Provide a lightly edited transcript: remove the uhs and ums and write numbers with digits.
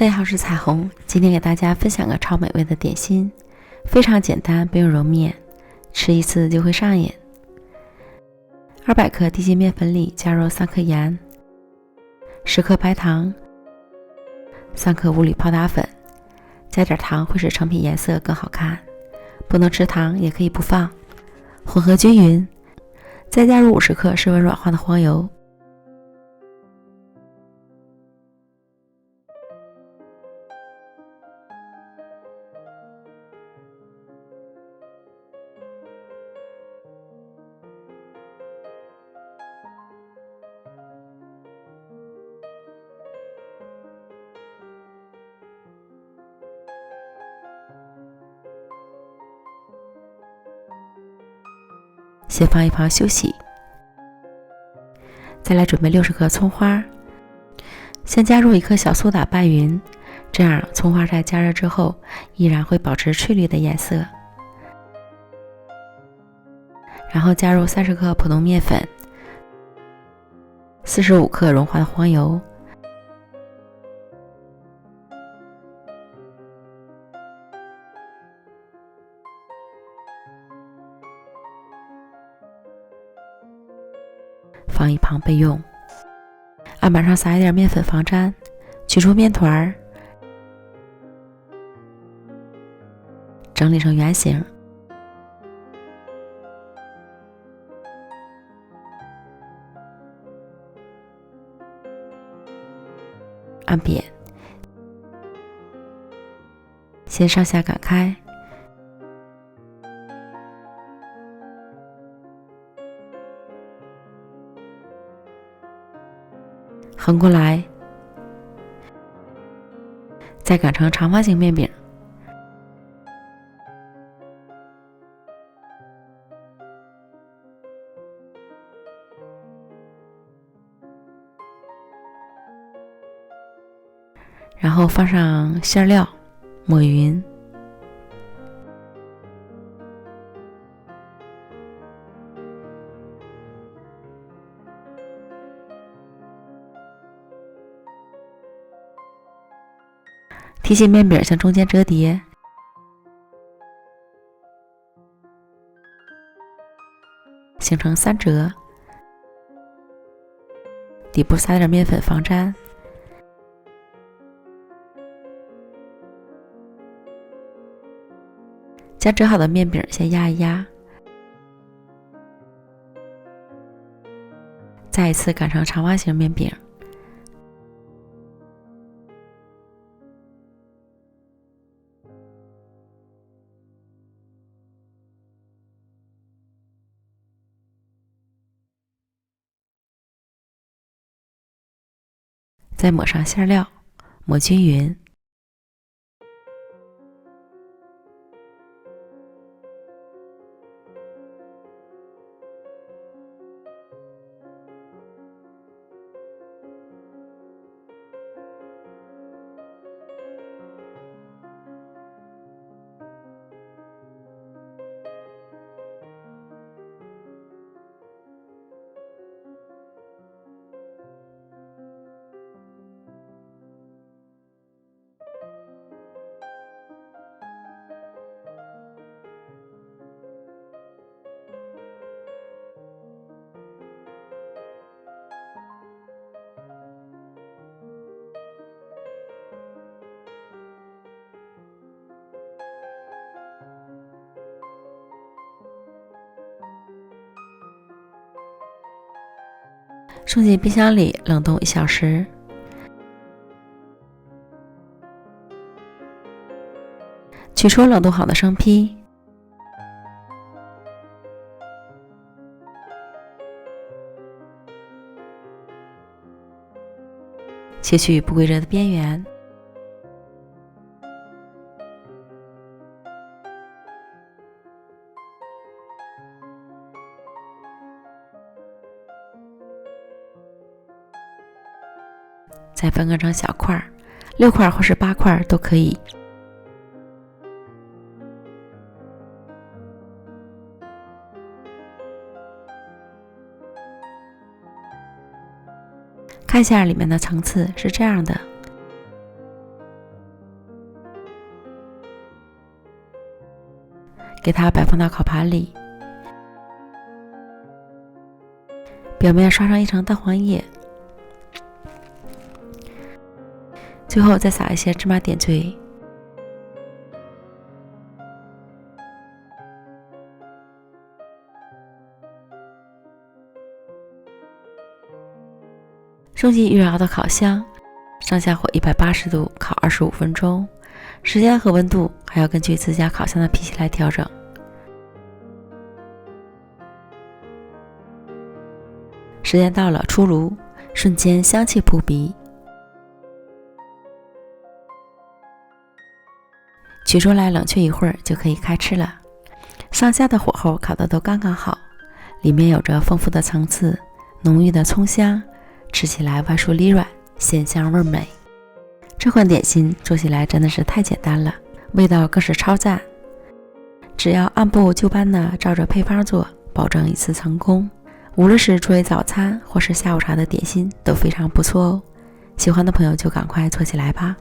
大家好，我是彩虹。今天给大家分享个超美味的点心，非常简单，不用揉面，吃一次就会上瘾。200克低筋面粉里加入3克盐、10克白糖、3克无铝泡打粉，加点糖会使成品颜色更好看。不能吃糖也可以不放。混合均匀，再加入50克室温软化的黄油。先放一旁休息。再来准备60克葱花，先加入1克小苏打拌匀，这样葱花在加热之后依然会保持翠绿的颜色。然后加入30克普通面粉、45克融化的黄油，放一旁备用。案板上撒一点面粉防粘，取出面团，整理成圆形，按扁，先上下擀开，横过来，再擀成长方形面饼。然后放上馅料，抹匀。提起面饼向中间折叠，形成3折，底部撒点面粉防粘，将折好的面饼先压一压，再一次擀成长方形面饼。再抹上馅料，抹均匀。送进冰箱里冷冻1小时。取出冷冻好的生坯，切去不规则的边缘，再分割成小块，6块或是8块都可以。看一下里面的层次是这样的，给它摆放到烤盘里，表面刷上一层蛋黄液，最后再撒一些芝麻点缀。送进预热好的烤箱，上下火180度烤25分钟，时间和温度还要根据自家烤箱的脾气来调整。时间到了，出炉，瞬间香气扑鼻。取出来冷却一会儿就可以开吃了。上下的火候烤得都刚刚好，里面有着丰富的层次，浓郁的葱香，吃起来外酥里软，鲜香味美。这款点心做起来真的是太简单了，味道更是超赞。只要按部就班的照着配方做，保证一次成功。无论是作为早餐或是下午茶的点心都非常不错哦。喜欢的朋友就赶快做起来吧。